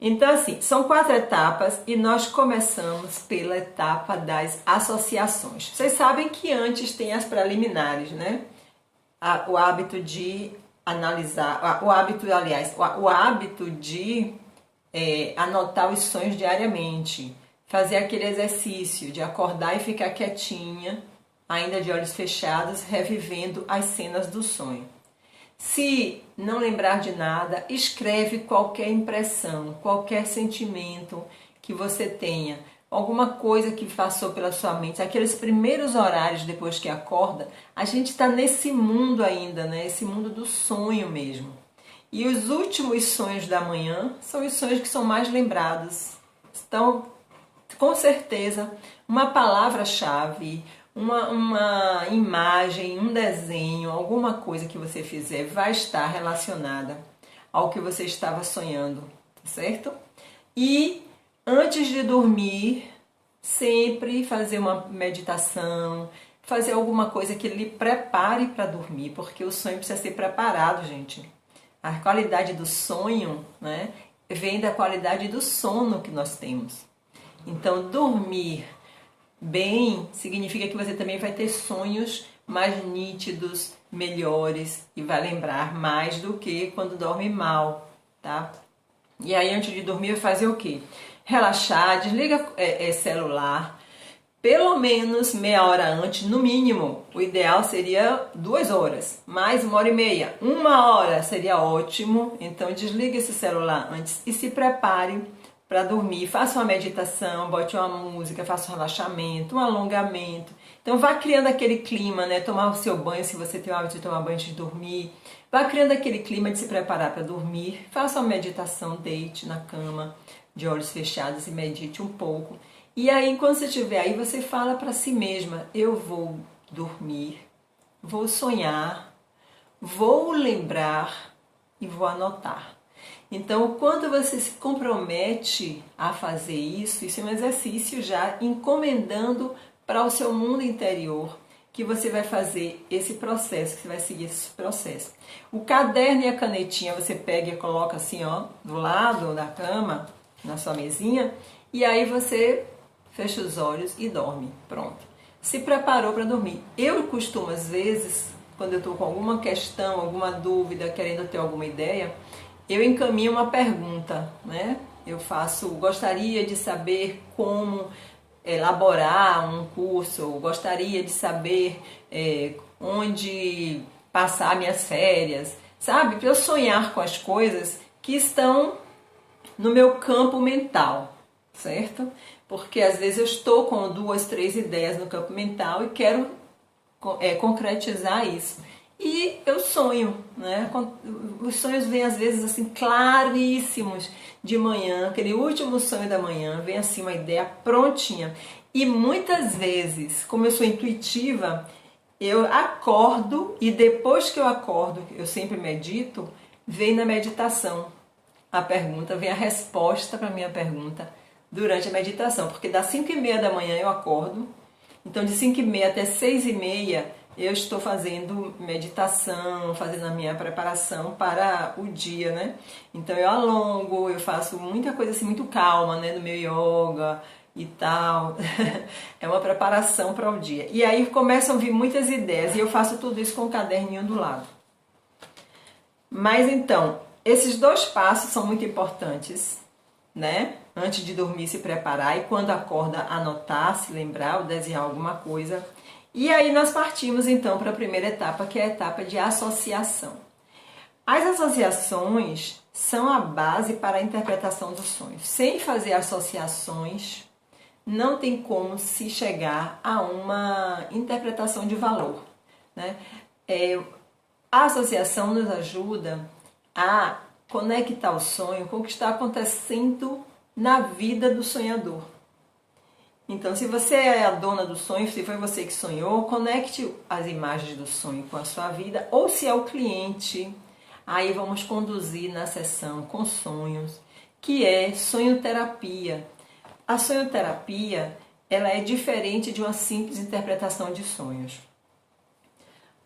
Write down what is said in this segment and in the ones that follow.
Então, assim, são 4 etapas e nós começamos pela etapa das associações. Vocês sabem que antes tem as preliminares, né? O hábito de analisar, o hábito de anotar os sonhos diariamente, fazer aquele exercício de acordar e ficar quietinha, ainda de olhos fechados, revivendo as cenas do sonho. Se não lembrar de nada, escreve qualquer impressão, qualquer sentimento que você tenha, alguma coisa que passou pela sua mente, aqueles primeiros horários depois que acorda, a gente está nesse mundo ainda, né? Esse mundo do sonho mesmo. E os últimos sonhos da manhã são os sonhos que são mais lembrados. Então, com certeza, uma palavra-chave, uma imagem, um desenho, alguma coisa que você fizer vai estar relacionada ao que você estava sonhando, certo? E antes de dormir, sempre fazer uma meditação, fazer alguma coisa que lhe prepare para dormir, porque o sonho precisa ser preparado, gente. A qualidade do sonho, né, vem da qualidade do sono que nós temos. Então, dormir bem significa que você também vai ter sonhos mais nítidos, melhores e vai lembrar mais do que quando dorme mal, tá? E aí, antes de dormir, fazer o quê? Relaxar, desliga celular, pelo menos meia hora antes, no mínimo. O ideal seria 2 horas, mais 1h30. 1 hora seria ótimo, então desliga esse celular antes e se prepare para dormir. Faça uma meditação, bote uma música, faça um relaxamento, um alongamento. Então vá criando aquele clima, né? Tomar o seu banho, se você tem o hábito de tomar banho antes de dormir. Vá criando aquele clima de se preparar para dormir. Faça uma meditação, deite na cama, de olhos fechados e medite um pouco. E aí, quando você estiver aí, você fala para si mesma: eu vou dormir, vou sonhar, vou lembrar e vou anotar. Então, quando você se compromete a fazer isso é um exercício já encomendando para o seu mundo interior que você vai fazer esse processo, que você vai seguir esse processo. O caderno e a canetinha você pega e coloca assim, ó, do lado da cama, na sua mesinha, e aí você fecha os olhos e dorme. Pronto. Se preparou para dormir. Eu costumo, às vezes, quando eu estou com alguma questão, alguma dúvida, querendo ter alguma ideia, eu encaminho uma pergunta, né? Eu gostaria de saber como elaborar um curso, gostaria de saber onde passar minhas férias, sabe? Para eu sonhar com as coisas que estão no meu campo mental, certo? Porque às vezes eu estou com 2, 3 ideias no campo mental e quero concretizar isso. E eu sonho, né? Os sonhos vêm às vezes assim claríssimos de manhã, aquele último sonho da manhã, vem assim uma ideia prontinha. E muitas vezes, como eu sou intuitiva, eu acordo e depois que eu acordo, eu sempre medito, vem na meditação a pergunta, vem a resposta para a minha pergunta durante a meditação, porque das 5h30 da manhã eu acordo, então de 5h30 até 6h30 eu estou fazendo meditação, fazendo a minha preparação para o dia, né? Então eu alongo, eu faço muita coisa assim muito calma, né, no meu yoga e tal. É uma preparação para o dia. E aí começam a vir muitas ideias e eu faço tudo isso com o caderninho do lado. Mas então, esses 2 passos são muito importantes, né? Antes de dormir, se preparar e quando acorda, anotar, se lembrar ou desenhar alguma coisa. E aí nós partimos então para a primeira etapa, que é a etapa de associação. As associações são a base para a interpretação dos sonhos. Sem fazer associações, não tem como se chegar a uma interpretação de valor, né? A associação nos ajuda a conectar o sonho com o que está acontecendo na vida do sonhador. Então, se você é a dona do sonho, se foi você que sonhou, conecte as imagens do sonho com a sua vida, ou se é o cliente, aí vamos conduzir na sessão com sonhos, que é sonhoterapia. A sonhoterapia, ela é diferente de uma simples interpretação de sonhos.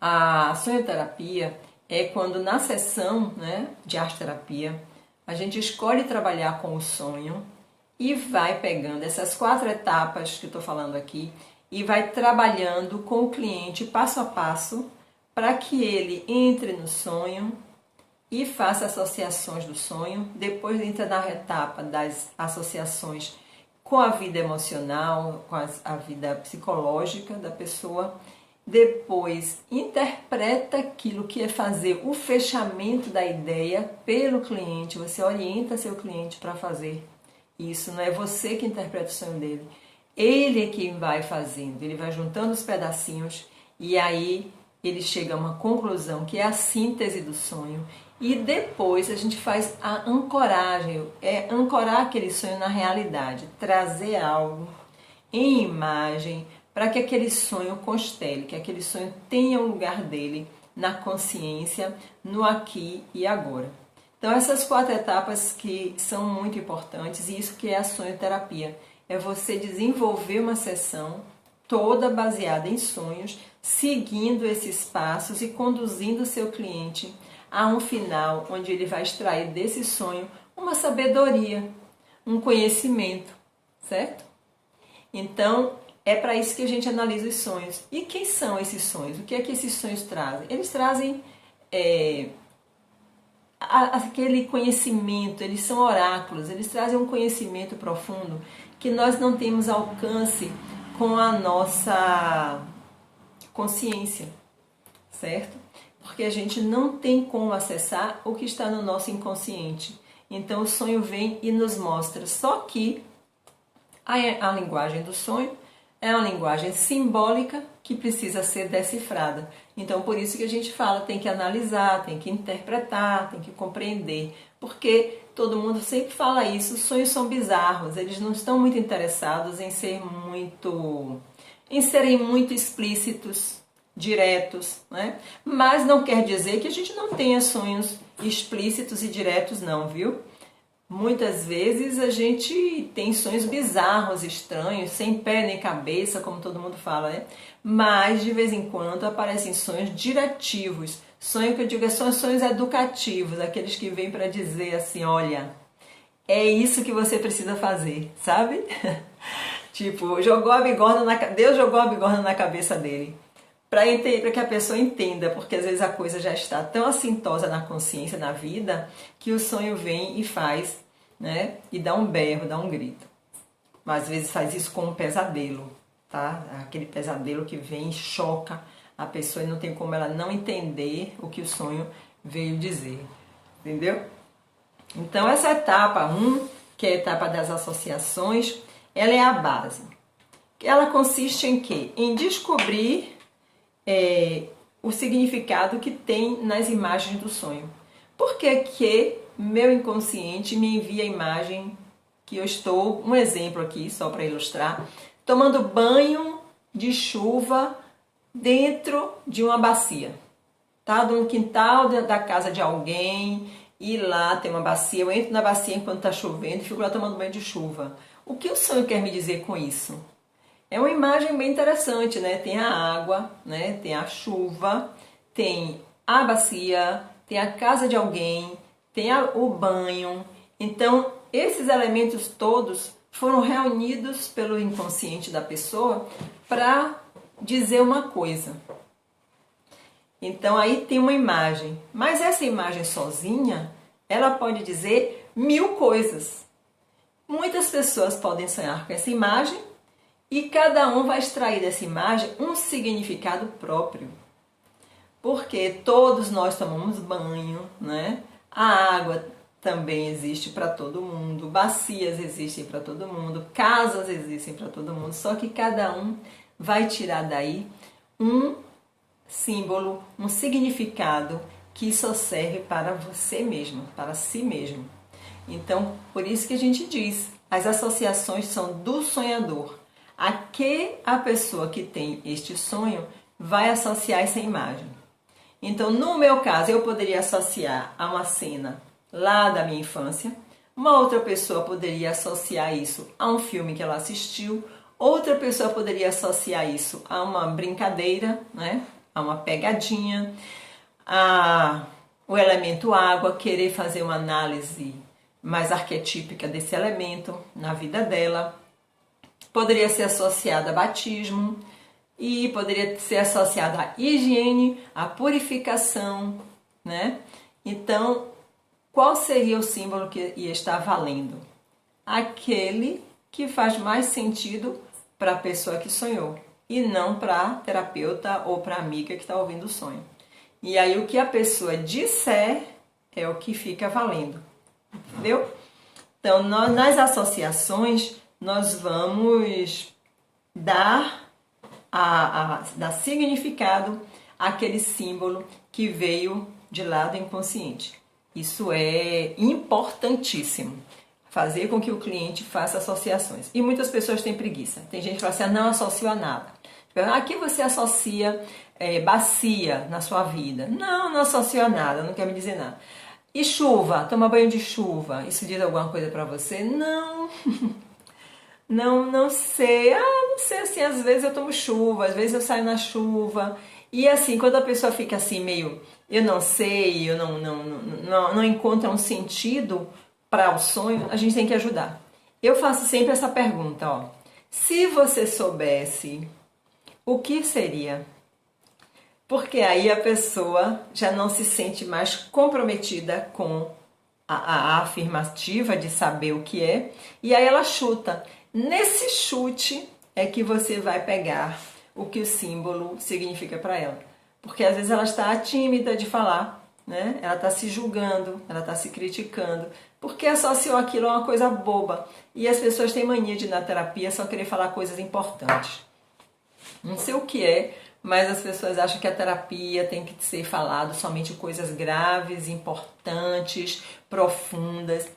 A sonhoterapia é quando na sessão, né, de arte-terapia, A gente escolhe trabalhar com o sonho e vai pegando essas 4 etapas que eu estou falando aqui e vai trabalhando com o cliente passo a passo para que ele entre no sonho e faça associações do sonho. Depois entra na etapa das associações com a vida emocional, com a vida psicológica da pessoa. Depois interpreta aquilo que é fazer o fechamento da ideia pelo cliente. Você orienta seu cliente para fazer isso, não é você que interpreta o sonho dele. Ele é quem vai fazendo, ele vai juntando os pedacinhos e aí ele chega a uma conclusão que é a síntese do sonho. E depois a gente faz a ancoragem, é ancorar aquele sonho na realidade, trazer algo em imagem para que aquele sonho constele, que aquele sonho tenha um lugar dele na consciência, no aqui e agora. Então essas 4 etapas que são muito importantes e isso que é a sonhoterapia. É você desenvolver uma sessão toda baseada em sonhos, seguindo esses passos e conduzindo o seu cliente a um final onde ele vai extrair desse sonho uma sabedoria, um conhecimento, certo? Então, é para isso que a gente analisa os sonhos. E quem são esses sonhos? O que é que esses sonhos trazem? Eles trazem aquele conhecimento, eles são oráculos, eles trazem um conhecimento profundo que nós não temos alcance com a nossa consciência, certo? Porque a gente não tem como acessar o que está no nosso inconsciente. Então o sonho vem e nos mostra. Só que a linguagem do sonho é uma linguagem simbólica que precisa ser decifrada. Então por isso que a gente fala, tem que analisar, tem que interpretar, tem que compreender. Porque todo mundo sempre fala isso, os sonhos são bizarros, eles não estão muito interessados em serem muito explícitos, diretos, né? Mas não quer dizer que a gente não tenha sonhos explícitos e diretos não, viu? Muitas vezes a gente tem sonhos bizarros, estranhos, sem pé nem cabeça, como todo mundo fala, né? Mas de vez em quando aparecem sonhos diretivos. Sonho que eu digo são sonhos educativos, aqueles que vêm para dizer assim, olha, é isso que você precisa fazer, sabe? Tipo, Deus jogou a bigorna na cabeça dele. Para que a pessoa entenda, porque às vezes a coisa já está tão assintosa na consciência, na vida, que o sonho vem e faz, né? E dá um berro, dá um grito. Mas às vezes faz isso com um pesadelo, tá? Aquele pesadelo que vem e choca a pessoa e não tem como ela não entender o que o sonho veio dizer, entendeu? Então essa etapa 1, que é a etapa das associações, ela é a base. Ela consiste em quê? Em descobrir o significado que tem nas imagens do sonho. Por que que meu inconsciente me envia a imagem que eu estou, um exemplo aqui, só para ilustrar, tomando banho de chuva dentro de uma bacia. Tá? No quintal da casa de alguém, e lá tem uma bacia, eu entro na bacia enquanto está chovendo e fico lá tomando banho de chuva. O que o sonho quer me dizer com isso? É uma imagem bem interessante, né? Tem a água, né? Tem a chuva, tem a bacia, tem a casa de alguém, tem o banho. Então, esses elementos todos foram reunidos pelo inconsciente da pessoa para dizer uma coisa. Então, aí tem uma imagem. Mas essa imagem sozinha, ela pode dizer 1000 coisas. Muitas pessoas podem sonhar com essa imagem, e cada um vai extrair dessa imagem um significado próprio. Porque todos nós tomamos banho, né? A água também existe para todo mundo, bacias existem para todo mundo, casas existem para todo mundo, só que cada um vai tirar daí um símbolo, um significado que só serve para você mesmo, para si mesmo. Então, por isso que a gente diz, as associações são do sonhador. A que a pessoa que tem este sonho vai associar essa imagem. Então, no meu caso, eu poderia associar a uma cena lá da minha infância, uma outra pessoa poderia associar isso a um filme que ela assistiu, outra pessoa poderia associar isso a uma brincadeira, né? A uma pegadinha, o elemento água, querer fazer uma análise mais arquetípica desse elemento na vida dela. Poderia ser associada a batismo e poderia ser associada à higiene, à purificação, né? Então, qual seria o símbolo que ia estar valendo? Aquele que faz mais sentido para a pessoa que sonhou e não para a terapeuta ou para a amiga que está ouvindo o sonho. E aí o que a pessoa disser é o que fica valendo, entendeu? Então, nas associações, nós vamos dar significado àquele símbolo que veio de lá do inconsciente. Isso é importantíssimo, fazer com que o cliente faça associações. E muitas pessoas têm preguiça. Tem gente que fala assim, não associo a nada. Aqui você associa bacia na sua vida. Não associo a nada, não quer me dizer nada. E chuva, toma banho de chuva, isso diz alguma coisa para você? Não. Não sei. Não sei, assim, às vezes eu tomo chuva, às vezes eu saio na chuva. E assim, quando a pessoa fica assim meio, eu não sei, eu não encontra um sentido para o sonho, a gente tem que ajudar. Eu faço sempre essa pergunta, ó. Se você soubesse, o que seria? Porque aí a pessoa já não se sente mais comprometida com a afirmativa de saber o que é, e aí ela chuta. Nesse chute é que você vai pegar o que o símbolo significa para ela. Porque às vezes ela está tímida de falar, né? Ela está se julgando, ela está se criticando, porque associou aquilo a uma coisa boba. E as pessoas têm mania de ir na terapia só querer falar coisas importantes. Não sei o que é, mas as pessoas acham que a terapia tem que ser falado somente coisas graves, importantes, profundas.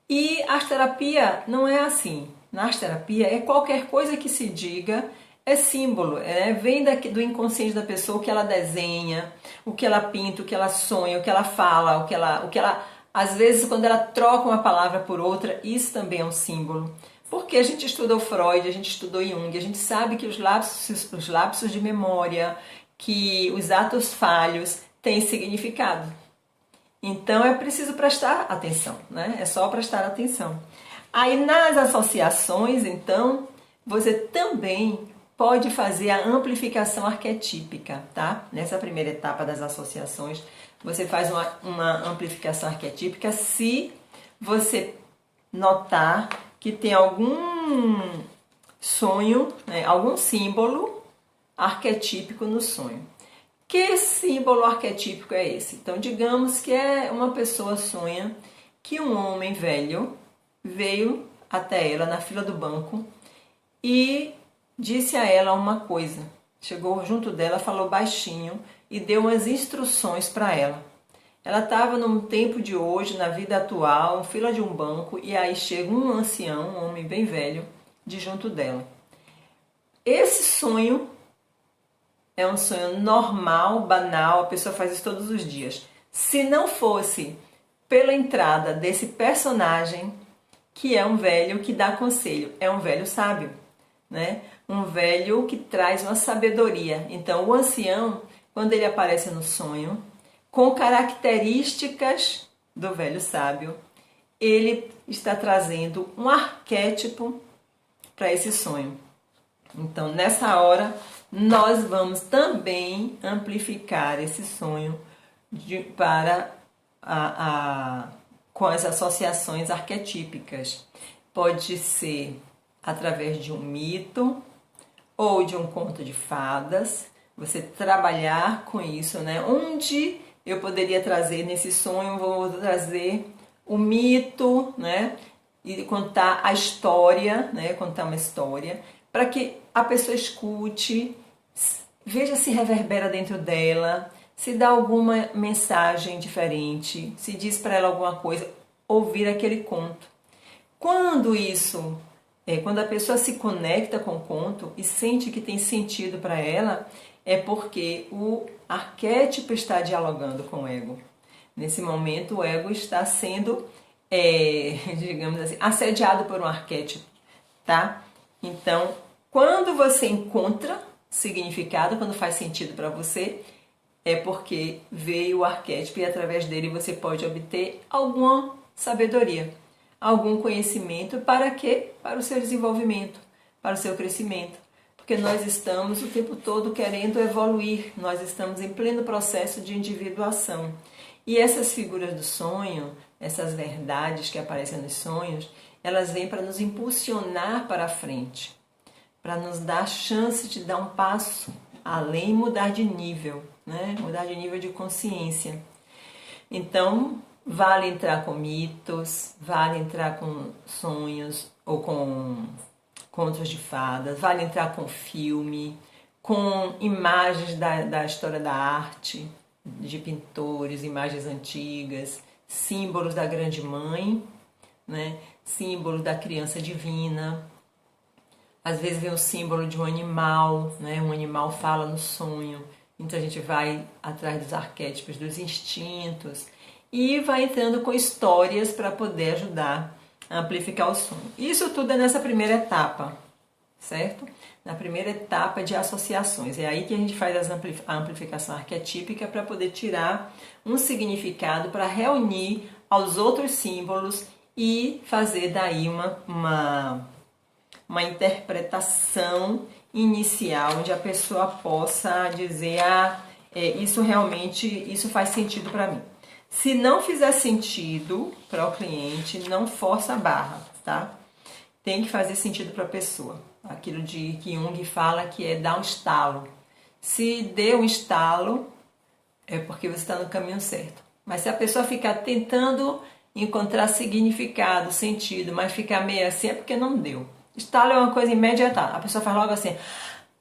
E a terapia não é assim. Na terapia é qualquer coisa que se diga é símbolo, vem do inconsciente da pessoa, o que ela desenha, o que ela pinta, o que ela sonha, o que ela fala, o que ela às vezes quando ela troca uma palavra por outra, isso também é um símbolo. Porque a gente estudou Freud, a gente estudou Jung, a gente sabe que os lapsos de memória, que os atos falhos têm significado. Então é preciso prestar atenção, né? É só prestar atenção. Aí nas associações, então, você também pode fazer a amplificação arquetípica, tá? Nessa primeira etapa das associações, você faz uma amplificação arquetípica se você notar que tem algum sonho, né, algum símbolo arquetípico no sonho. Que símbolo arquetípico é esse? Então, digamos que uma pessoa sonha que um homem velho veio até ela na fila do banco e disse a ela uma coisa. Chegou junto dela, falou baixinho e deu umas instruções para ela. Ela estava no tempo de hoje, na vida atual, fila de um banco, e aí chega um ancião, um homem bem velho, de junto dela. Esse sonho é um sonho normal, banal, a pessoa faz isso todos os dias. Se não fosse pela entrada desse personagem, que é um velho que dá conselho, é um velho sábio, né? Um velho que traz uma sabedoria. Então, o ancião, quando ele aparece no sonho, com características do velho sábio, ele está trazendo um arquétipo para esse sonho. Então, nessa hora, nós vamos também amplificar esse sonho com as associações arquetípicas. Pode ser através de um mito ou de um conto de fadas, você trabalhar com isso, né? Onde eu poderia trazer nesse sonho, vou trazer o mito, né? E contar a história, né? Contar uma história, para que a pessoa escute, veja se reverbera dentro dela, se dá alguma mensagem diferente, se diz para ela alguma coisa, ouvir aquele conto. Quando a pessoa se conecta com o conto e sente que tem sentido para ela, é porque o arquétipo está dialogando com o ego. Nesse momento, o ego está sendo, digamos assim, assediado por um arquétipo, tá? Então, quando você encontra significado, quando faz sentido para você, é porque veio o arquétipo e através dele você pode obter alguma sabedoria. algum conhecimento para quê? Para o seu desenvolvimento, para o seu crescimento. Porque nós estamos o tempo todo querendo evoluir, nós estamos em pleno processo de individuação. E essas figuras do sonho, essas verdades que aparecem nos sonhos, elas vêm para nos impulsionar para a frente, para nos dar a chance de dar um passo além e mudar de nível, né? Mudar de nível de consciência. Então, vale entrar com mitos, vale entrar com sonhos ou com contos de fadas, vale entrar com filme, com imagens da história da arte, de pintores, imagens antigas, símbolos da grande mãe, né? Símbolos da criança divina. Às vezes vem o símbolo de um animal, né? Um animal fala no sonho, então a gente vai atrás dos arquétipos, dos instintos e vai entrando com histórias para poder ajudar a amplificar o sonho. Isso tudo é nessa primeira etapa, certo? Na primeira etapa de associações. É aí que a gente faz a amplificação arquetípica para poder tirar um significado para reunir aos outros símbolos e fazer daí uma interpretação inicial onde a pessoa possa dizer isso realmente, isso faz sentido para mim. Se não fizer sentido para o cliente, não força a barra, tá? Tem que fazer sentido para a pessoa. Aquilo que Jung fala que é dar um estalo. Se deu um estalo, é porque você está no caminho certo. Mas se a pessoa ficar tentando encontrar significado, sentido, mas ficar meio assim, é porque não deu. Estalo é uma coisa imediata. A pessoa faz logo assim,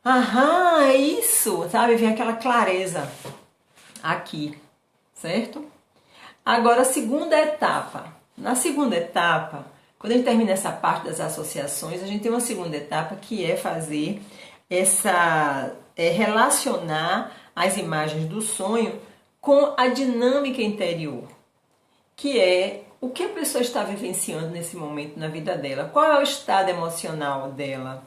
aham, é isso, sabe? Vem aquela clareza aqui, certo? Agora, a segunda etapa. Na segunda etapa, quando a gente termina essa parte das associações, a gente tem uma segunda etapa que é fazer relacionar as imagens do sonho com a dinâmica interior, que é o que a pessoa está vivenciando nesse momento na vida dela, qual é o estado emocional dela,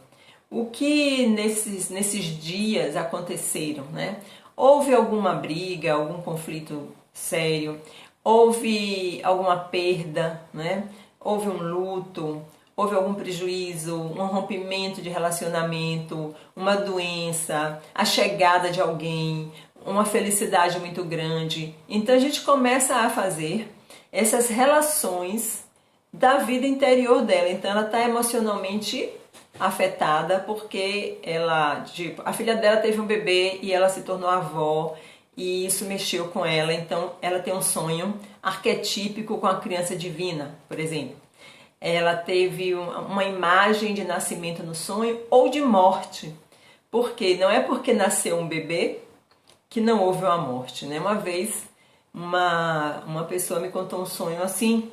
o que nesses dias aconteceram, né? Houve alguma briga, algum conflito sério, houve alguma perda, né? Houve um luto, houve algum prejuízo, um rompimento de relacionamento, uma doença, a chegada de alguém, uma felicidade muito grande. Então a gente começa a fazer essas relações da vida interior dela. Então ela está emocionalmente afetada porque a filha dela teve um bebê e ela se tornou avó e isso mexeu com ela. Então ela tem um sonho arquetípico com a criança divina, por exemplo. Ela teve uma imagem de nascimento no sonho ou de morte. Porque não é porque nasceu um bebê que não houve uma morte, né? Uma vez uma pessoa me contou um sonho assim,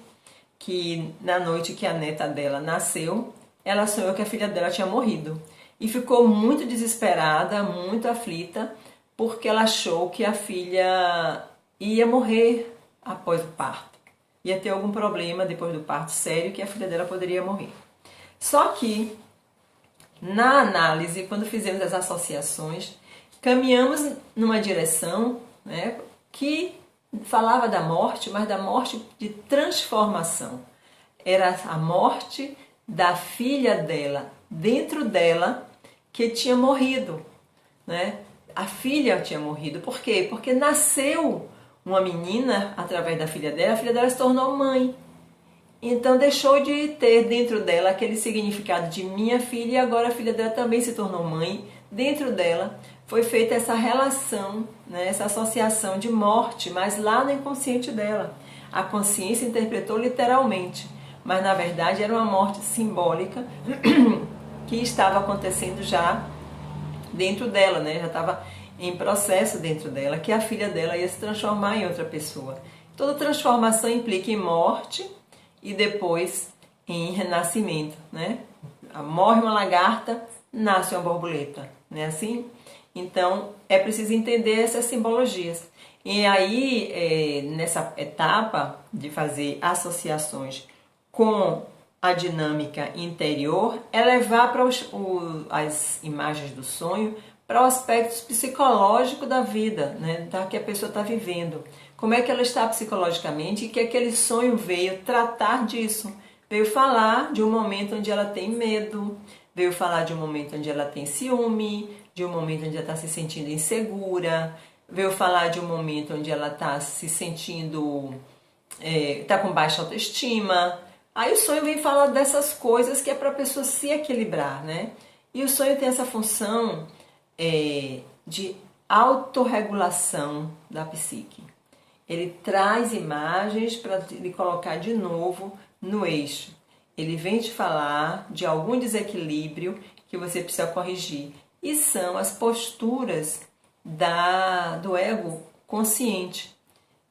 que na noite que a neta dela nasceu, ela sonhou que a filha dela tinha morrido. E ficou muito desesperada, muito aflita, porque ela achou que a filha ia morrer após o parto. Ia ter algum problema depois do parto sério que a filha dela poderia morrer. Só que, na análise, quando fizemos as associações, caminhamos numa direção, né, que falava da morte, mas da morte de transformação. Era a morte da filha dela, dentro dela, que tinha morrido, né? A filha tinha morrido. Por quê? Porque nasceu uma menina através da filha dela, a filha dela se tornou mãe. Então deixou de ter dentro dela aquele significado de minha filha e agora a filha dela também se tornou mãe. Dentro dela foi feita essa relação, né, essa associação de morte, mas lá no inconsciente dela. A consciência interpretou literalmente, mas na verdade era uma morte simbólica que estava acontecendo já dentro dela, né? Já estava em processo dentro dela, que a filha dela ia se transformar em outra pessoa. Toda transformação implica em morte e depois em renascimento, né? Morre uma lagarta, nasce uma borboleta, não é assim? Então é preciso entender essas simbologias. E aí, nessa etapa de fazer associações com a dinâmica interior, é levar para as imagens do sonho para o aspecto psicológico da vida, né, da que a pessoa está vivendo. Como é que ela está psicologicamente e que aquele sonho veio tratar disso. Veio falar de um momento onde ela tem medo, veio falar de um momento onde ela tem ciúme, de um momento onde ela está se sentindo insegura, veio falar de um momento onde ela está se sentindo, está com baixa autoestima. Aí o sonho vem falar dessas coisas que é para a pessoa se equilibrar, né? E o sonho tem essa função de autorregulação da psique. Ele traz imagens para lhe colocar de novo no eixo. Ele vem te falar de algum desequilíbrio que você precisa corrigir. E são as posturas do ego consciente,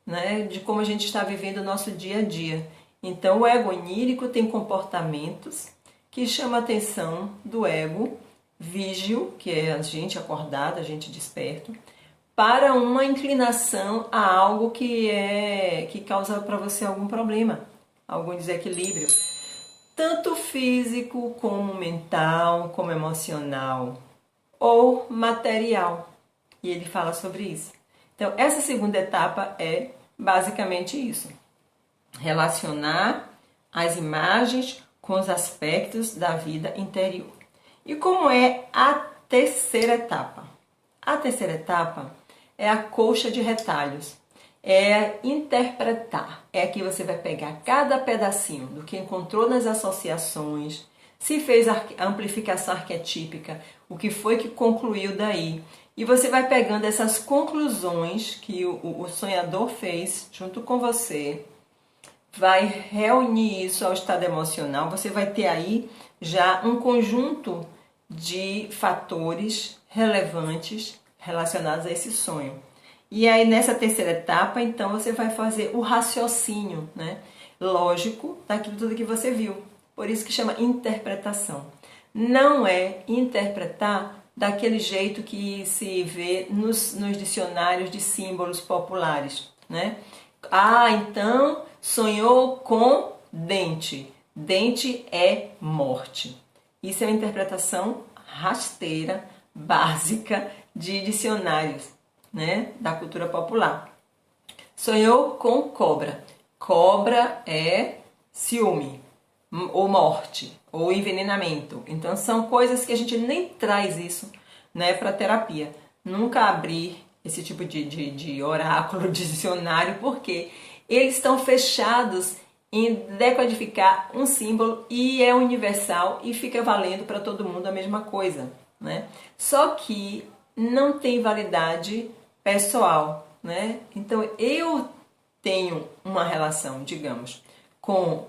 né? De como a gente está vivendo o nosso dia a dia. Então o ego onírico tem comportamentos que chamam a atenção do ego vígil, que é a gente acordado, a gente desperto, para uma inclinação a algo que causa para você algum problema, algum desequilíbrio, tanto físico como mental, como emocional ou material. E ele fala sobre isso. Então, essa segunda etapa é basicamente isso: relacionar as imagens com os aspectos da vida interior. E como é a terceira etapa? A terceira etapa é a colcha de retalhos. É interpretar. É que você vai pegar cada pedacinho do que encontrou nas associações, se fez a amplificação arquetípica, o que foi que concluiu daí. E você vai pegando essas conclusões que o sonhador fez junto com você, vai reunir isso ao estado emocional, você vai ter aí já um conjunto de fatores relevantes relacionados a esse sonho. E aí nessa terceira etapa, então, você vai fazer o raciocínio, né, lógico daquilo tudo que você viu. Por isso que chama interpretação. Não é interpretar daquele jeito que se vê nos dicionários de símbolos populares, né? Ah, então sonhou com dente. Dente é morte. Isso é uma interpretação rasteira, básica de dicionários, né, da cultura popular. Sonhou com cobra. Cobra é ciúme, ou morte, ou envenenamento. Então são coisas que a gente nem traz isso, né, para terapia. Nunca abrir esse tipo de oráculo, de dicionário, porque eles estão fechados em decodificar um símbolo e é universal e fica valendo para todo mundo a mesma coisa, né? Só que não tem validade pessoal, né? Então eu tenho uma relação, digamos, com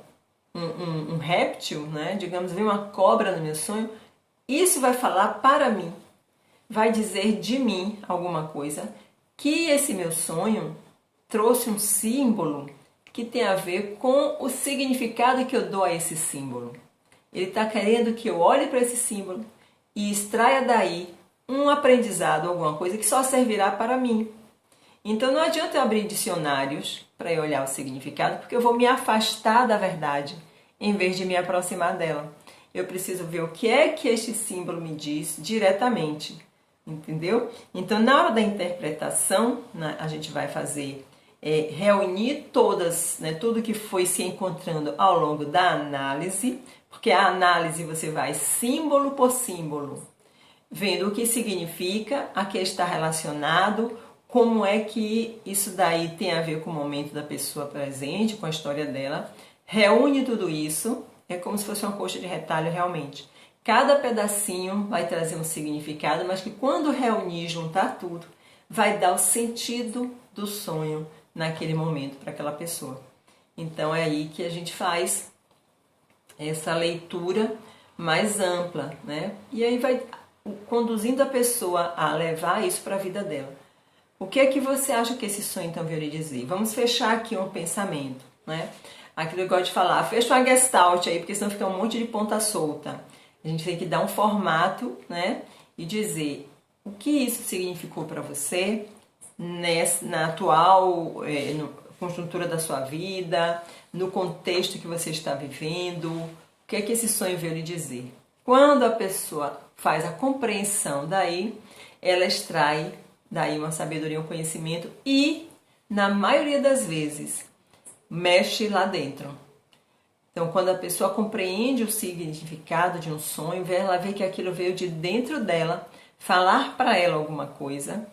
um réptil, né? Digamos, vem uma cobra no meu sonho, isso vai falar para mim, vai dizer de mim alguma coisa, que esse meu sonho trouxe um símbolo que tem a ver com o significado que eu dou a esse símbolo. Ele está querendo que eu olhe para esse símbolo e extraia daí um aprendizado, alguma coisa que só servirá para mim. Então não adianta eu abrir dicionários para eu olhar o significado, porque eu vou me afastar da verdade em vez de me aproximar dela. Eu preciso ver o que é que este símbolo me diz diretamente, entendeu? Então na hora da interpretação, né, a gente vai fazer reunir todas, né, tudo que foi se encontrando ao longo da análise, porque a análise você vai símbolo por símbolo, vendo o que significa, a que está relacionado, como é que isso daí tem a ver com o momento da pessoa presente, com a história dela, reúne tudo isso, é como se fosse uma coxa de retalho realmente. Cada pedacinho vai trazer um significado, mas que quando reunir e juntar tudo, vai dar o sentido do sonho naquele momento para aquela pessoa. Então é aí que a gente faz essa leitura mais ampla, né? E aí vai conduzindo a pessoa a levar isso para a vida dela. O que é que você acha que esse sonho então veio lhe dizer? Vamos fechar aqui um pensamento, né? Aquilo que eu gosto de falar, fecha uma gestalt aí, porque senão fica um monte de ponta solta. A gente tem que dar um formato, né? E dizer o que isso significou para você na atual conjuntura da sua vida, no contexto que você está vivendo, o que é que esse sonho veio lhe dizer. Quando a pessoa faz a compreensão daí, ela extrai daí uma sabedoria, um conhecimento e, na maioria das vezes, mexe lá dentro. Então, quando a pessoa compreende o significado de um sonho, ela vê que aquilo veio de dentro dela, falar para ela alguma coisa,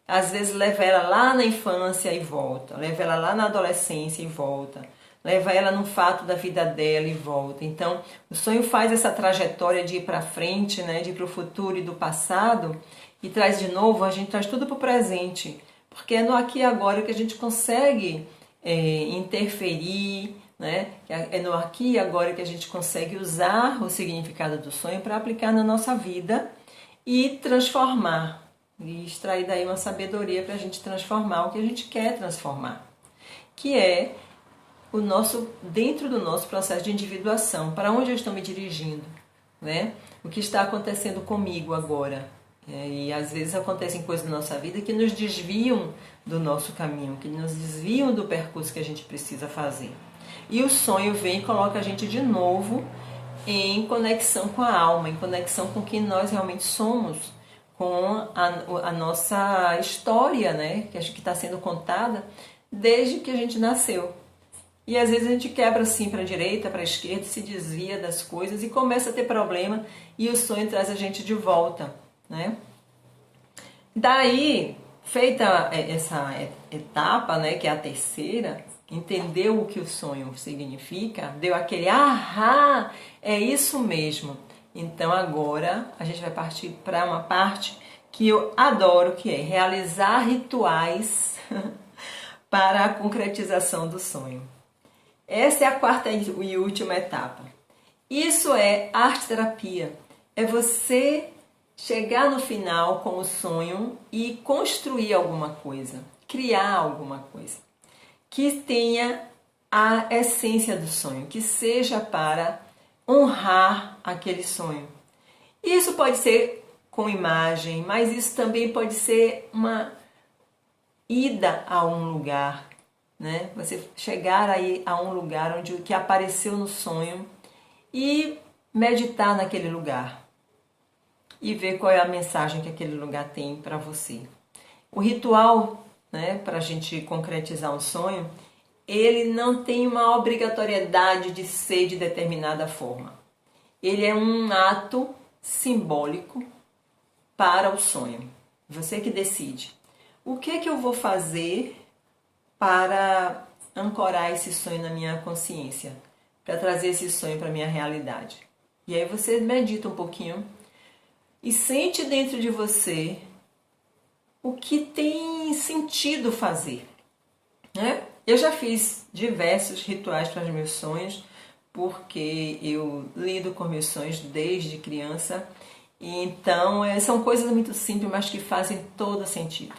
às vezes leva ela lá na infância e volta, leva ela lá na adolescência e volta, leva ela no fato da vida dela e volta. Então, o sonho faz essa trajetória de ir para frente, né, de ir para o futuro e do passado, e traz de novo, a gente traz tudo para o presente, porque é no aqui e agora que a gente consegue interferir, né? É no aqui e agora que a gente consegue usar o significado do sonho para aplicar na nossa vida e transformar, e extrair daí uma sabedoria para a gente transformar o que a gente quer transformar, que é o nosso, dentro do nosso processo de individuação, para onde eu estou me dirigindo, né? O que está acontecendo comigo agora. E às vezes acontecem coisas na nossa vida que nos desviam do nosso caminho, que nos desviam do percurso que a gente precisa fazer. E o sonho vem e coloca a gente de novo em conexão com a alma, em conexão com quem nós realmente somos, com a nossa história, né? Que acho que está sendo contada desde que a gente nasceu. E às vezes a gente quebra assim para a direita, para a esquerda, se desvia das coisas e começa a ter problema, e o sonho traz a gente de volta, né? Daí, feita essa etapa, né, que é a terceira, entendeu o que o sonho significa, deu aquele ahá, é isso mesmo. Então agora a gente vai partir para uma parte que eu adoro, que é realizar rituais para a concretização do sonho. Essa é a quarta e última etapa. Isso é arte-terapia. É você chegar no final com o sonho e construir alguma coisa, criar alguma coisa que tenha a essência do sonho, que seja para honrar aquele sonho. Isso pode ser com imagem, mas isso também pode ser uma ida a um lugar, né? Você chegar aí a um lugar onde o que apareceu no sonho e meditar naquele lugar e ver qual é a mensagem que aquele lugar tem para você. O ritual, né, para a gente concretizar um sonho, ele não tem uma obrigatoriedade de ser de determinada forma. Ele é um ato simbólico para o sonho. Você que decide. O que é que eu vou fazer para ancorar esse sonho na minha consciência? Para trazer esse sonho para a minha realidade? E aí você medita um pouquinho e sente dentro de você o que tem sentido fazer, né? Eu já fiz diversos rituais para os meus sonhos, porque eu lido com meus sonhos desde criança. E então são coisas muito simples, mas que fazem todo sentido,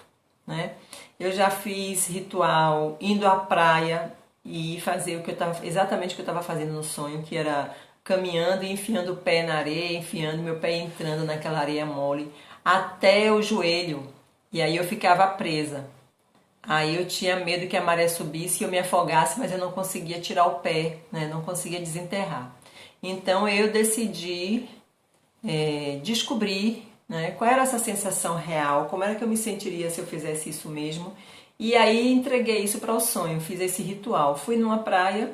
né? Eu já fiz ritual indo à praia e fazer o que eu tava, exatamente o que eu estava fazendo no sonho, que era caminhando e enfiando o pé na areia, enfiando meu pé entrando naquela areia mole até o joelho. E aí eu ficava presa. Aí eu tinha medo que a maré subisse e eu me afogasse, mas eu não conseguia tirar o pé, né? Não conseguia desenterrar. Então eu decidi descobrir, né, qual era essa sensação real, como era que eu me sentiria se eu fizesse isso mesmo. E aí entreguei isso para o sonho, fiz esse ritual. Fui numa praia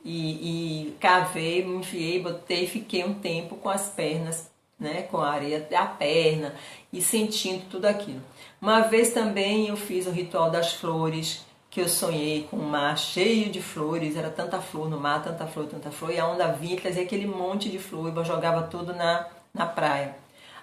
e cavei, me enfiei, botei, fiquei um tempo com as pernas, né, com a areia até a perna e sentindo tudo aquilo. Uma vez também eu fiz o ritual das flores, que eu sonhei com um mar cheio de flores, era tanta flor no mar, tanta flor, e a onda vinha e trazia aquele monte de flor, eu jogava tudo na praia.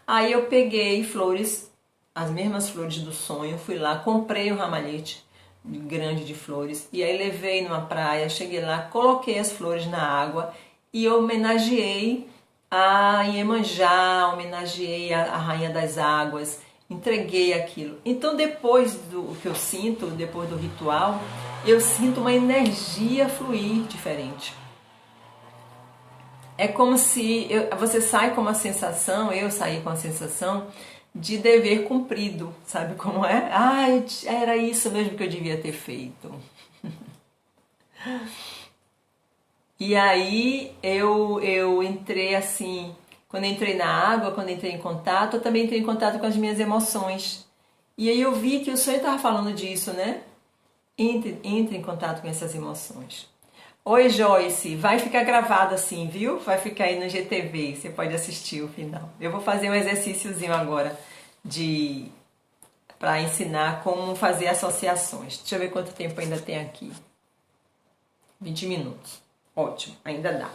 Aí eu peguei flores, as mesmas flores do sonho, fui lá, comprei um ramalhete grande de flores, e aí levei numa praia, cheguei lá, coloquei as flores na água e homenageei a Iemanjá, homenageei a Rainha das Águas, entreguei aquilo. Então depois do que eu sinto, depois do ritual, eu sinto uma energia fluir diferente. É como se você sai com uma sensação, eu saí com a sensação de dever cumprido, sabe como é? Ah, era isso mesmo que eu devia ter feito. E aí eu entrei assim, quando entrei na água, quando entrei em contato, eu também entrei em contato com as minhas emoções. E aí eu vi que o sonho estava falando disso, né? Entre em contato com essas emoções. Oi, Joyce, vai ficar gravado assim, viu? Vai ficar aí no GTV, você pode assistir o final. Eu vou fazer um exercíciozinho agora de para ensinar como fazer associações. Deixa eu ver quanto tempo ainda tem aqui. 20 minutos. Ótimo, ainda dá.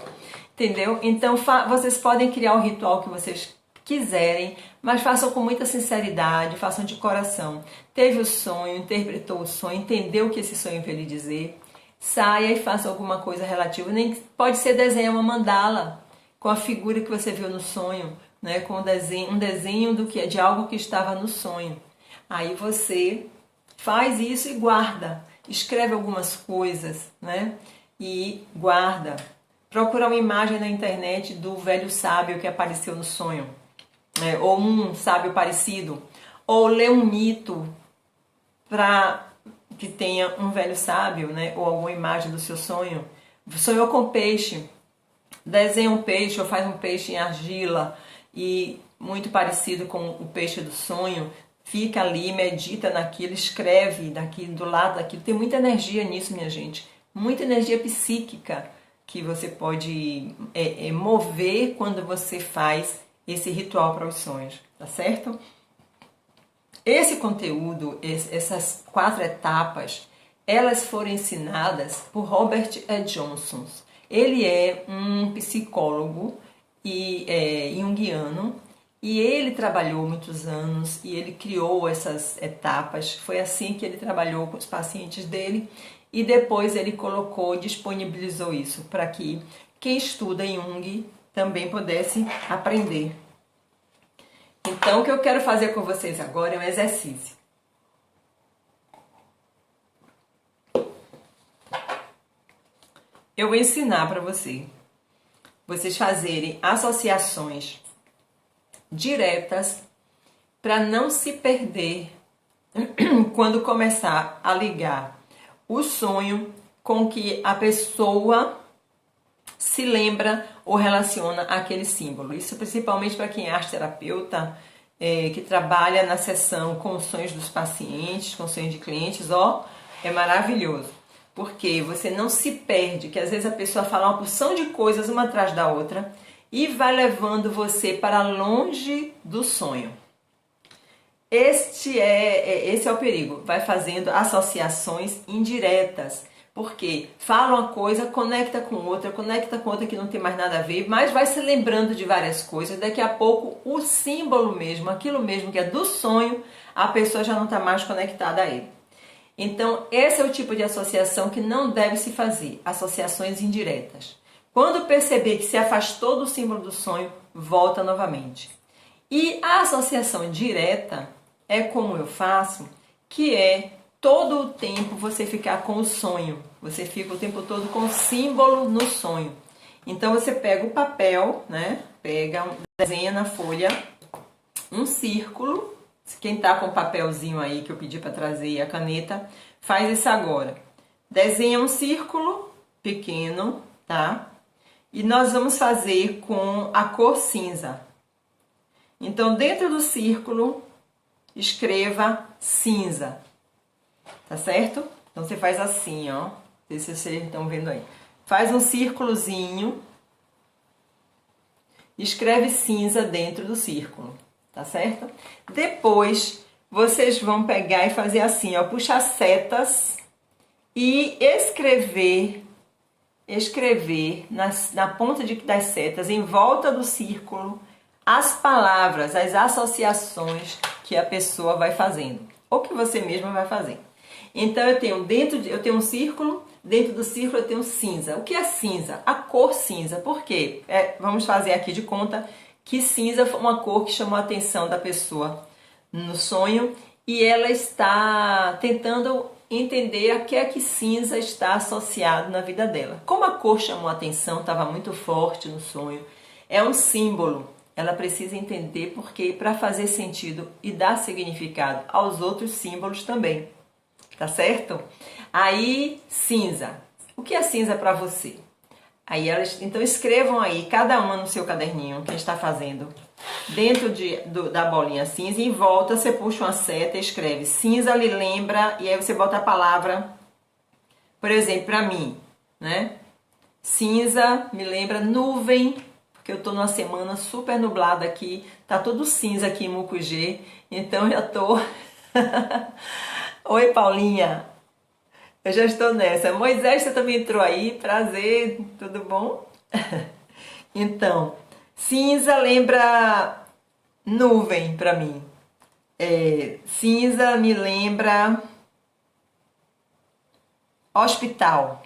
Entendeu? Então, vocês podem criar o ritual que vocês quiserem, mas façam com muita sinceridade, façam de coração. Teve o sonho, interpretou o sonho, entendeu o que esse sonho veio lhe dizer. Saia e faça alguma coisa relativa. Nem pode ser desenhar uma mandala com a figura que você viu no sonho, né? Com um desenho de algo que estava no sonho. Aí você faz isso e guarda. Escreve algumas coisas, né? E guarda. Procura uma imagem na internet do velho sábio que apareceu no sonho, né? Ou um sábio parecido. Ou lê um mito para que tenha um velho sábio, né? Ou alguma imagem do seu sonho. Sonhou com peixe. Desenha um peixe ou faz um peixe em argila e muito parecido com o peixe do sonho. Fica ali, medita naquilo, escreve daquilo, do lado daquilo. Tem muita energia nisso, minha gente. Muita energia psíquica que você pode mover quando você faz esse ritual para os sonhos, tá certo? Esse conteúdo, essas 4 etapas, elas foram ensinadas por Robert E. Johnson. Ele é um psicólogo e junguiano. E ele trabalhou muitos anos e ele criou essas etapas. Foi assim que ele trabalhou com os pacientes dele e depois ele colocou, disponibilizou isso para que quem estuda Jung também pudesse aprender. Então, o que eu quero fazer com vocês agora é um exercício. Eu vou ensinar para vocês fazerem associações diretas para não se perder quando começar a ligar o sonho com que a pessoa se lembra ou relaciona aquele símbolo. Isso principalmente para quem é arte-terapeuta, que trabalha na sessão com os sonhos dos pacientes, com os sonhos de clientes, é maravilhoso. Porque você não se perde, que às vezes a pessoa fala uma porção de coisas uma atrás da outra e vai levando você para longe do sonho. Esse é o perigo, vai fazendo associações indiretas, porque fala uma coisa, conecta com outra que não tem mais nada a ver, mas vai se lembrando de várias coisas, daqui a pouco o símbolo mesmo, aquilo mesmo que é do sonho, a pessoa já não está mais conectada a ele. Então, esse é o tipo de associação que não deve se fazer, associações indiretas. Quando perceber que se afastou do símbolo do sonho, volta novamente. E a associação direta é como eu faço, que é todo o tempo você ficar com o sonho. Você fica o tempo todo com o símbolo no sonho. Então você pega o papel, né? Desenha na folha um círculo. Quem tá com o papelzinho aí que eu pedi para trazer e a caneta, faz isso agora. Desenha um círculo pequeno, tá? E nós vamos fazer com a cor cinza. Então, dentro do círculo, escreva cinza. Tá certo? Então, você faz assim, ó. Não sei se vocês estão vendo aí. Faz um círculozinho. Escreve cinza dentro do círculo. Tá certo? Depois, vocês vão pegar e fazer assim, ó. Puxar setas e escrever na ponta das setas, em volta do círculo, as palavras, as associações que a pessoa vai fazendo, ou que você mesma vai fazer. Então eu tenho um círculo, dentro do círculo eu tenho cinza. O que é cinza? A cor cinza. Por quê? Vamos fazer aqui de conta que cinza foi uma cor que chamou a atenção da pessoa no sonho e ela está tentando entender a que é que cinza está associado na vida dela. Como a cor chamou a atenção, estava muito forte no sonho, é um símbolo. Ela precisa entender porque para fazer sentido e dar significado aos outros símbolos também. Tá certo? Aí, cinza. O que é cinza para você? Aí então escrevam aí, cada uma no seu caderninho, quem está fazendo. Dentro da bolinha cinza, em volta você puxa uma seta e escreve cinza lhe lembra, e aí você bota a palavra, por exemplo, para mim, né? Cinza me lembra nuvem, porque eu tô numa semana super nublada aqui, tá tudo cinza aqui em Mucugê, então já tô. Oi, Paulinha, eu já estou nessa. Moisés, você também entrou aí, prazer, tudo bom? Então, cinza lembra nuvem pra mim. Cinza me lembra hospital.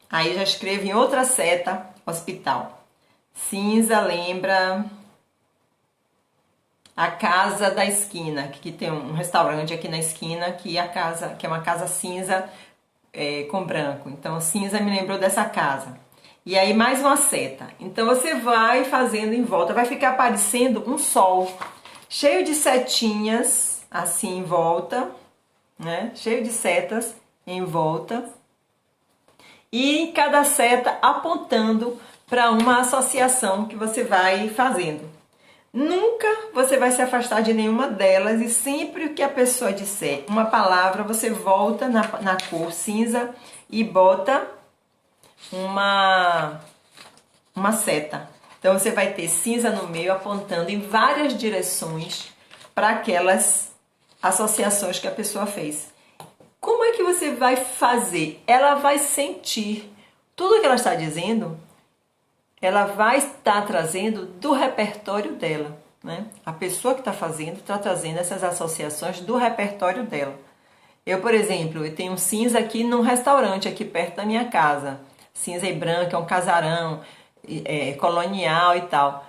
Aí eu já escrevo em outra seta, hospital. Cinza lembra a casa da esquina, que tem um restaurante aqui na esquina, que é a casa, que é uma casa cinza com branco. Então cinza me lembrou dessa casa. E aí mais uma seta. Então você vai fazendo em volta, vai ficar aparecendo um sol cheio de setinhas assim em volta, né? Cheio de setas em volta. E cada seta apontando para uma associação que você vai fazendo. Nunca você vai se afastar de nenhuma delas e sempre que a pessoa disser uma palavra, você volta na cor cinza e bota uma seta. Então você vai ter cinza no meio apontando em várias direções para aquelas associações que a pessoa fez. Como é que você vai fazer? Ela vai sentir tudo que ela está dizendo, ela vai estar trazendo do repertório dela, né? A pessoa que está fazendo está trazendo essas associações do repertório dela. Eu, por exemplo, eu tenho um cinza aqui num restaurante aqui perto da minha casa. Cinza e branco, é um casarão colonial e tal.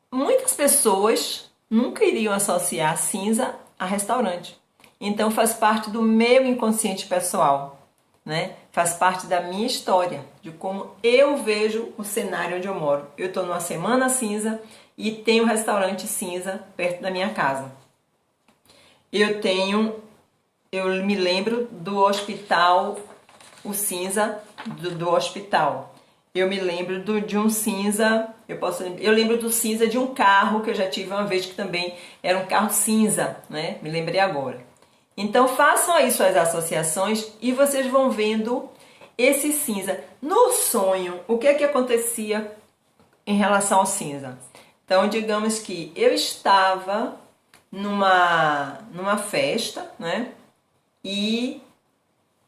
Muitas pessoas nunca iriam associar cinza a restaurante. Então faz parte do meu inconsciente pessoal, né? Faz parte da minha história, de como eu vejo o cenário onde eu moro. Eu estou numa semana cinza e tem um restaurante cinza perto da minha casa. Eu me lembro do hospital, o cinza do hospital. Eu me lembro de um cinza, eu lembro do cinza de um carro que eu já tive uma vez que também era um carro cinza, né? Me lembrei agora. Então façam aí suas associações e vocês vão vendo esse cinza. No sonho, o que é que acontecia em relação ao cinza? Então, digamos que eu estava numa festa, né? E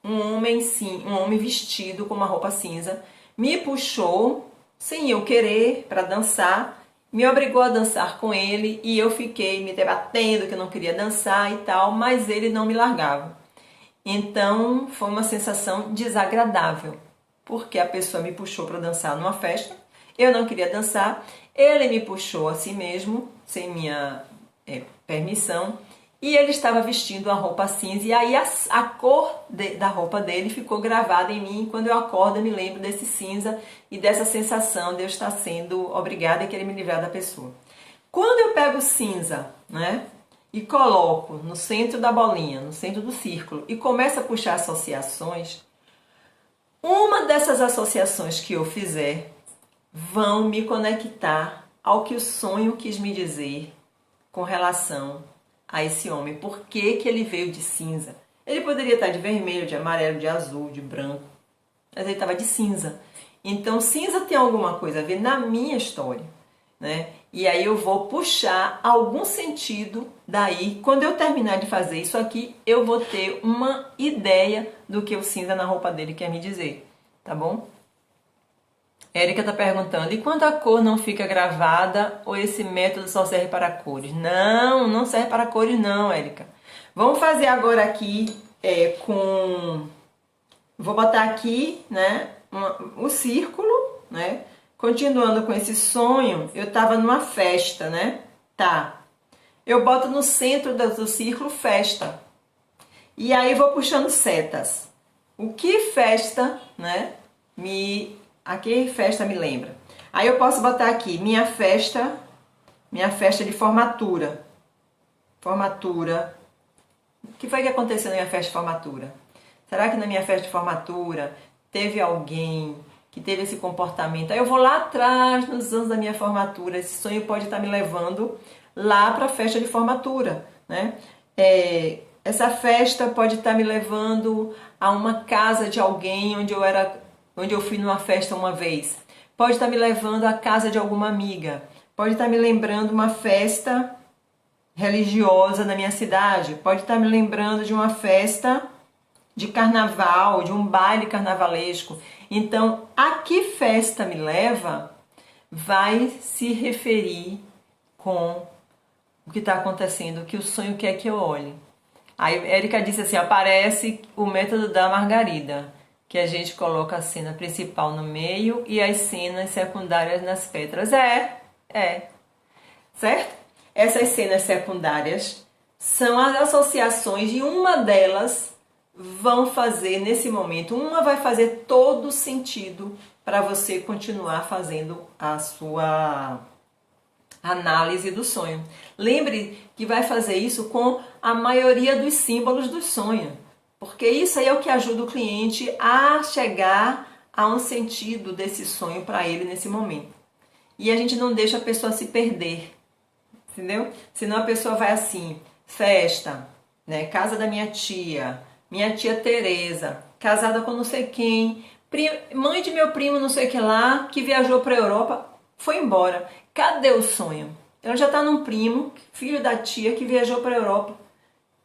um homem vestido com uma roupa cinza me puxou sem eu querer para dançar, me obrigou a dançar com ele e eu fiquei me debatendo que eu não queria dançar e tal, mas ele não me largava. Então foi uma sensação desagradável, porque a pessoa me puxou para dançar numa festa, eu não queria dançar, ele me puxou a si mesmo, sem minha permissão, e ele estava vestindo uma roupa cinza, e aí a cor da roupa dele ficou gravada em mim. Quando eu acordo, eu me lembro desse cinza e dessa sensação de eu estar sendo obrigada a querer me livrar da pessoa. Quando eu pego cinza, né, e coloco no centro da bolinha, no centro do círculo, e começo a puxar associações, uma dessas associações que eu fizer vão me conectar ao que o sonho quis me dizer com relação a esse homem. Por que que ele veio de cinza? Ele poderia estar de vermelho, de amarelo, de azul, de branco, mas ele estava de cinza. Então cinza tem alguma coisa a ver na minha história, né? E aí eu vou puxar algum sentido daí. Quando eu terminar de fazer isso aqui, eu vou ter uma ideia do que o cinza na roupa dele quer me dizer, tá bom? Érica está perguntando, e quando a cor não fica gravada ou esse método só serve para cores? Não, não serve para cores não, Érica. Vamos fazer agora aqui vou botar aqui, né, o círculo, né? Continuando com esse sonho, eu estava numa festa, né? Tá. Eu boto no centro do círculo festa. E aí vou puxando setas. O que festa, né, a que festa me lembra? Aí eu posso botar aqui minha festa de formatura. Formatura. O que foi que aconteceu na minha festa de formatura? Será que na minha festa de formatura teve alguém que teve esse comportamento? Aí eu vou lá atrás, nos anos da minha formatura. Esse sonho pode estar me levando lá para a festa de formatura, né? Essa festa pode estar me levando a uma casa de alguém onde eu fui numa festa uma vez. Pode estar me levando à casa de alguma amiga. Pode estar me lembrando uma festa religiosa na minha cidade. Pode estar me lembrando de uma festa de carnaval, de um baile carnavalesco. Então, a que festa me leva vai se referir com o que está acontecendo, o que o sonho quer que eu olhe. Aí Érica disse assim, aparece o método da margarida, que a gente coloca a cena principal no meio e as cenas secundárias nas pétalas. Certo? Essas cenas secundárias são as associações e uma delas vão fazer nesse momento, uma vai fazer todo sentido para você continuar fazendo a sua análise do sonho. Lembre que vai fazer isso com a maioria dos símbolos do sonho, porque isso aí é o que ajuda o cliente a chegar a um sentido desse sonho para ele nesse momento. E a gente não deixa a pessoa se perder, entendeu? Senão a pessoa vai assim, festa, né? Casa da minha tia Tereza, casada com não sei quem, mãe de meu primo não sei o que lá, que viajou para a Europa, foi embora. Cadê o sonho? Ela já está num primo, filho da tia, que viajou para a Europa,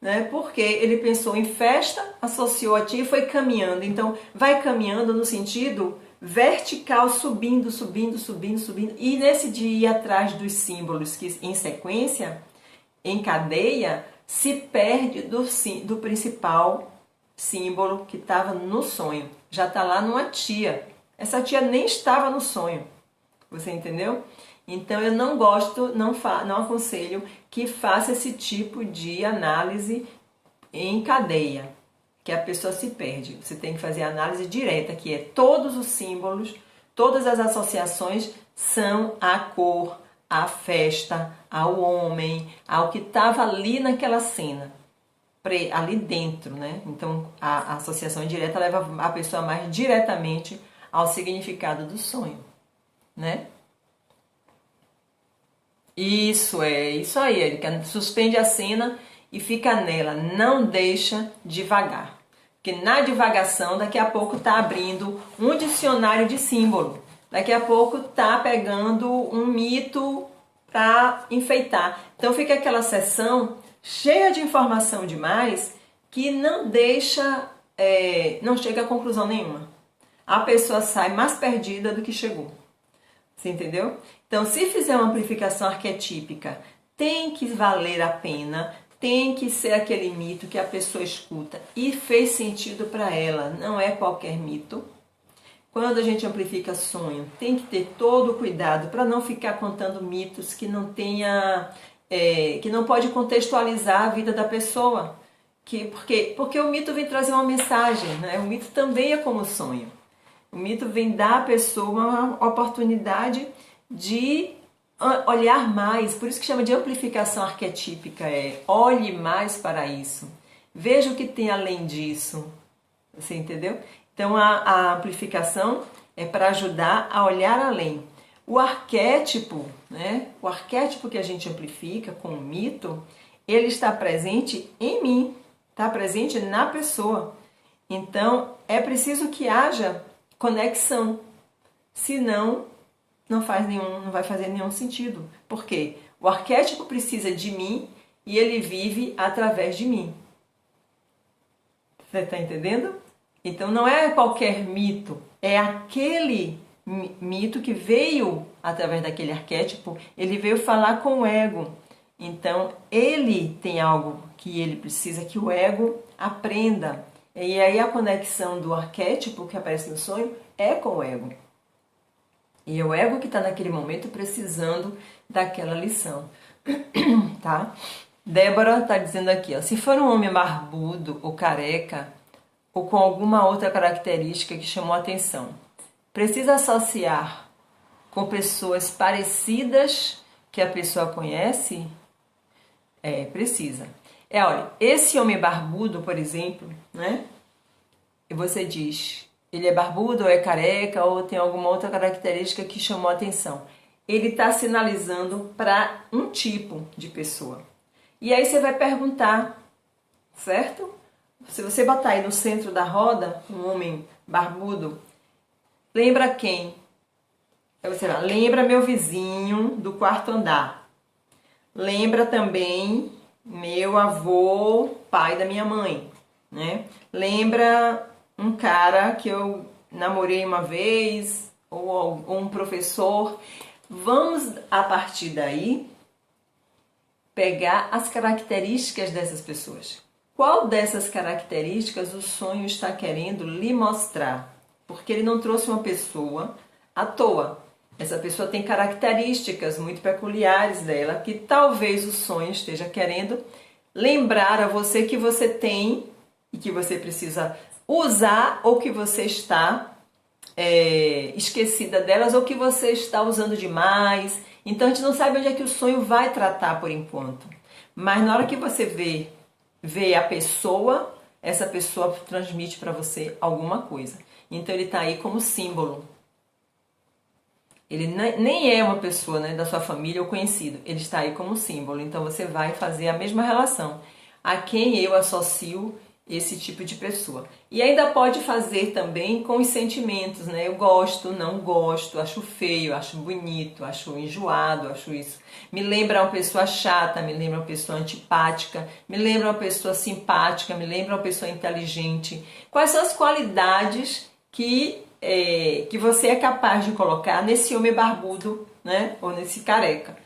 né? Porque ele pensou em festa, associou a tia e foi caminhando. Então, vai caminhando no sentido vertical, subindo, subindo, subindo, subindo. E nesse de ir atrás dos símbolos que em sequência, em cadeia, se perde do principal símbolo que estava no sonho. Já está lá numa tia. Essa tia nem estava no sonho. Você entendeu? Então eu não gosto, não aconselho que faça esse tipo de análise em cadeia, que a pessoa se perde. Você tem que fazer a análise direta, que é todos os símbolos, todas as associações são a cor, a festa, ao homem, ao que estava ali naquela cena, ali dentro, né? Então a associação direta leva a pessoa mais diretamente ao significado do sonho, né? Isso aí, Erika. Suspende a cena e fica nela, não deixa devagar. Porque na divagação, daqui a pouco tá abrindo um dicionário de símbolo. Daqui a pouco tá pegando um mito para enfeitar. Então fica aquela sessão cheia de informação demais que não deixa, não chega a conclusão nenhuma. A pessoa sai mais perdida do que chegou. Você entendeu? Então, se fizer uma amplificação arquetípica, tem que valer a pena, tem que ser aquele mito que a pessoa escuta e fez sentido para ela, não é qualquer mito. Quando a gente amplifica sonho, tem que ter todo o cuidado para não ficar contando mitos que não tenha, que não pode contextualizar a vida da pessoa. Porque o mito vem trazer uma mensagem, né? O mito também é como sonho. O mito vem dar à pessoa uma oportunidade de olhar mais, por isso que chama de amplificação arquetípica, olhe mais para isso, veja o que tem além disso, você entendeu? Então a amplificação é para ajudar a olhar além. O arquétipo, né? O arquétipo que a gente amplifica com o mito, ele está presente em mim, está presente na pessoa. Então é preciso que haja conexão, senão não vai fazer nenhum sentido. Por quê? O arquétipo precisa de mim e ele vive através de mim. Você está entendendo? Então não é qualquer mito, é aquele mito que veio através daquele arquétipo, ele veio falar com o ego. Então ele tem algo que ele precisa que o ego aprenda. E aí a conexão do arquétipo que aparece no sonho é com o ego. E é o ego que está naquele momento precisando daquela lição. Tá? Débora está dizendo aqui, ó, se for um homem barbudo ou careca, ou com alguma outra característica que chamou a atenção, precisa associar com pessoas parecidas que a pessoa conhece? Precisa. Olha, esse homem barbudo, por exemplo, né? E você diz, ele é barbudo ou é careca ou tem alguma outra característica que chamou a atenção. Ele está sinalizando para um tipo de pessoa. E aí você vai perguntar certo? Se você botar aí no centro da roda um homem barbudo, lembra quem? Aí você vai, lembra meu vizinho do quarto andar. Lembra também meu avô, pai da minha mãe, né? Lembra um cara que eu namorei uma vez, ou um professor. Vamos, a partir daí, pegar as características dessas pessoas. Qual dessas características o sonho está querendo lhe mostrar? Porque ele não trouxe uma pessoa à toa. Essa pessoa tem características muito peculiares dela que talvez o sonho esteja querendo lembrar a você que você tem e que você precisa usar, ou que você está esquecida delas, ou que você está usando demais. Então a gente não sabe onde é que o sonho vai tratar por enquanto. Mas na hora que você vê a pessoa, essa pessoa transmite para você alguma coisa. Então ele está aí como símbolo. Ele nem é uma pessoa, né, da sua família ou conhecido. Ele está aí como símbolo. Então você vai fazer a mesma relação. A quem eu associo esse tipo de pessoa. E ainda pode fazer também com os sentimentos, né? Eu gosto, não gosto, acho feio, acho bonito, acho enjoado, acho isso. Me lembra uma pessoa chata, me lembra uma pessoa antipática, me lembra uma pessoa simpática, me lembra uma pessoa inteligente. Quais são as qualidades que você é capaz de colocar nesse homem barbudo, né? Ou nesse careca?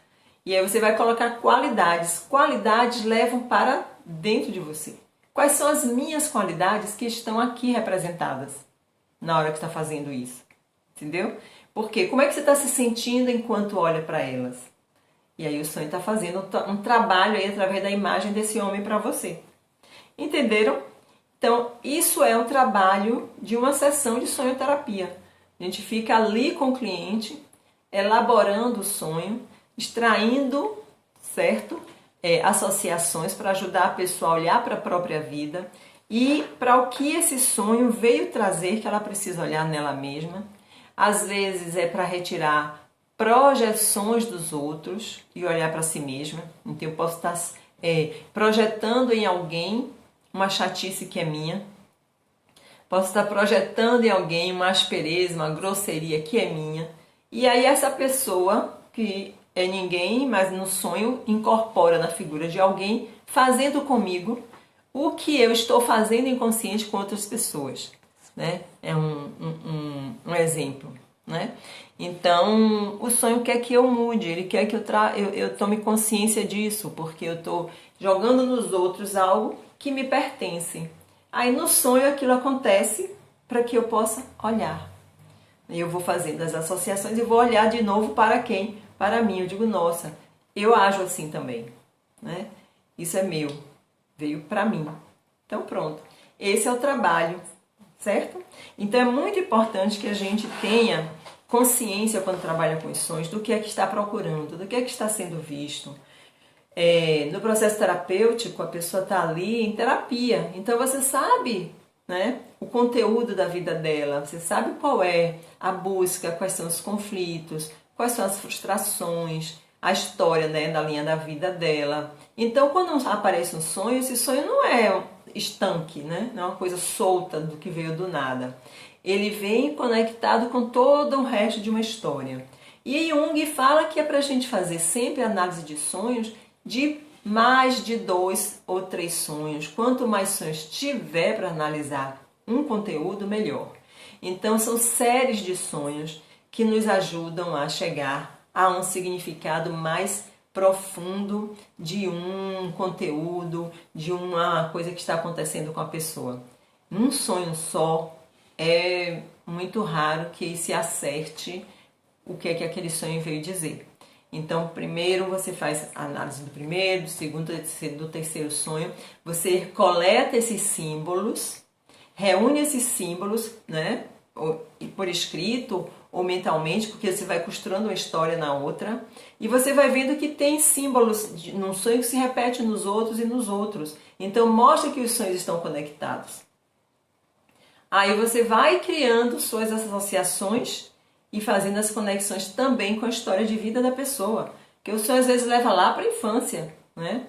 E aí você vai colocar qualidades. Qualidades levam para dentro de você. Quais são as minhas qualidades que estão aqui representadas na hora que está fazendo isso? Entendeu? Porque como é que você está se sentindo enquanto olha para elas? E aí o sonho está fazendo um trabalho aí através da imagem desse homem para você. Entenderam? Então, isso é um trabalho de uma sessão de sonhoterapia. A gente fica ali com o cliente, elaborando o sonho, extraindo, certo? Associações para ajudar a pessoa a olhar para a própria vida e para o que esse sonho veio trazer, que ela precisa olhar nela mesma. Às vezes é para retirar projeções dos outros e olhar para si mesma. Então eu posso estar projetando em alguém uma chatice que é minha. Posso estar projetando em alguém uma aspereza, uma grosseria que é minha. E aí essa pessoa, que é ninguém, mas no sonho incorpora na figura de alguém, fazendo comigo o que eu estou fazendo inconsciente com outras pessoas, né? É um exemplo, né? Então, o sonho quer que eu mude, ele quer que eu tome consciência disso, porque eu estou jogando nos outros algo que me pertence. Aí no sonho aquilo acontece para que eu possa olhar. E eu vou fazendo as associações e vou olhar de novo para quem? Para mim. Eu digo, nossa, eu ajo assim também, né? Isso é meu, veio para mim. Então pronto, esse é o trabalho, certo? Então é muito importante que a gente tenha consciência quando trabalha com os sonhos do que é que está procurando, do que é que está sendo visto. No processo terapêutico, a pessoa está ali em terapia, então você sabe, né, o conteúdo da vida dela, você sabe qual é a busca, quais são os conflitos, quais são as frustrações, a história, né, da linha da vida dela. Então, quando aparece um sonho, esse sonho não é estanque, né, não é uma coisa solta do que veio do nada. Ele vem conectado com todo o resto de uma história. E Jung fala que é para a gente fazer sempre análise de sonhos de mais de 2 ou 3 sonhos. Quanto mais sonhos tiver para analisar um conteúdo, melhor. Então, são séries de sonhos que nos ajudam a chegar a um significado mais profundo de um conteúdo, de uma coisa que está acontecendo com a pessoa. Num sonho só, é muito raro que se acerte o que é que aquele sonho veio dizer. Então, primeiro você faz a análise do primeiro, do segundo, do terceiro sonho, você coleta esses símbolos, reúne esses símbolos, né, por escrito ou mentalmente, porque você vai costurando uma história na outra, e você vai vendo que tem símbolos num sonho que se repete nos outros e nos outros. Então, mostra que os sonhos estão conectados. Aí você vai criando suas associações e fazendo as conexões também com a história de vida da pessoa. Porque o sonho às vezes leva lá para a infância, né?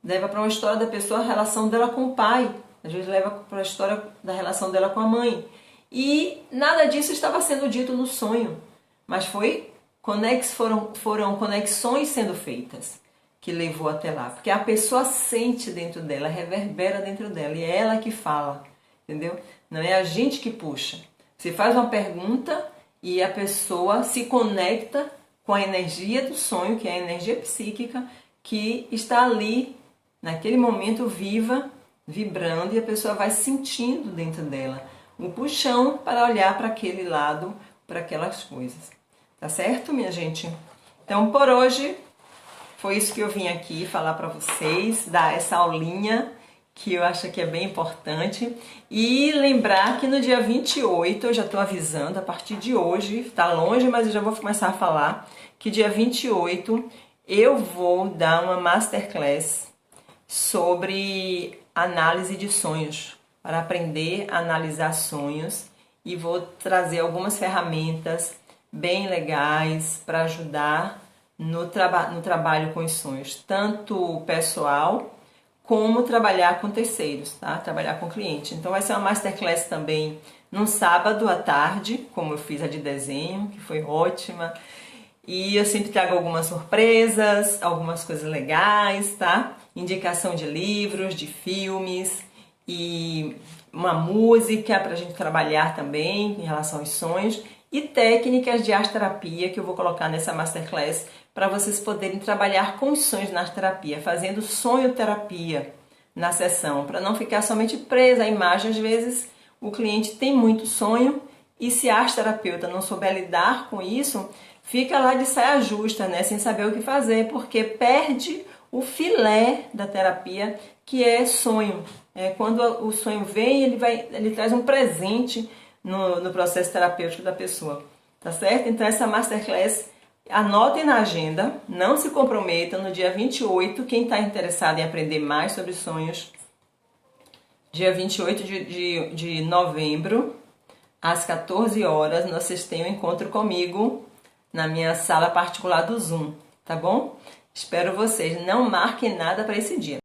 leva para uma história da pessoa a relação dela com o pai, às vezes leva para a história da relação dela com a mãe. E nada disso estava sendo dito no sonho, mas foram conexões sendo feitas que levou até lá. Porque a pessoa sente dentro dela, reverbera dentro dela, e é ela que fala, entendeu? Não é a gente que puxa. Você faz uma pergunta e a pessoa se conecta com a energia do sonho, que é a energia psíquica, que está ali, naquele momento, viva, vibrando, e a pessoa vai sentindo dentro dela um puxão para olhar para aquele lado, para aquelas coisas. Tá certo, minha gente? Então, por hoje, foi isso que eu vim aqui falar para vocês, dar essa aulinha que eu acho que é bem importante. E lembrar que no dia 28, eu já estou avisando, a partir de hoje, está longe, mas eu já vou começar a falar, que dia 28 eu vou dar uma masterclass sobre análise de sonhos, para aprender a analisar sonhos, e vou trazer algumas ferramentas bem legais para ajudar no trabalho com os sonhos, tanto pessoal como trabalhar com terceiros, tá? Trabalhar com cliente. Então vai ser uma masterclass também num sábado à tarde, como eu fiz a de desenho, que foi ótima. E eu sempre trago algumas surpresas, algumas coisas legais, tá? Indicação de livros, de filmes e uma música para a gente trabalhar também em relação aos sonhos, e técnicas de arte-terapia que eu vou colocar nessa masterclass para vocês poderem trabalhar com os sonhos na arte-terapia, fazendo sonho-terapia na sessão, para não ficar somente presa à imagem. Às vezes o cliente tem muito sonho e se a arte-terapeuta não souber lidar com isso, fica lá de saia justa, né, sem saber o que fazer, porque perde o filé da terapia, que é sonho. Quando o sonho vem, ele traz um presente no processo terapêutico da pessoa, tá certo? Então essa masterclass, anotem na agenda, não se comprometam, no dia 28, quem está interessado em aprender mais sobre sonhos, dia 28 de novembro, às 14 horas, vocês têm um encontro comigo na minha sala particular do Zoom, tá bom? Espero vocês, não marquem nada para esse dia.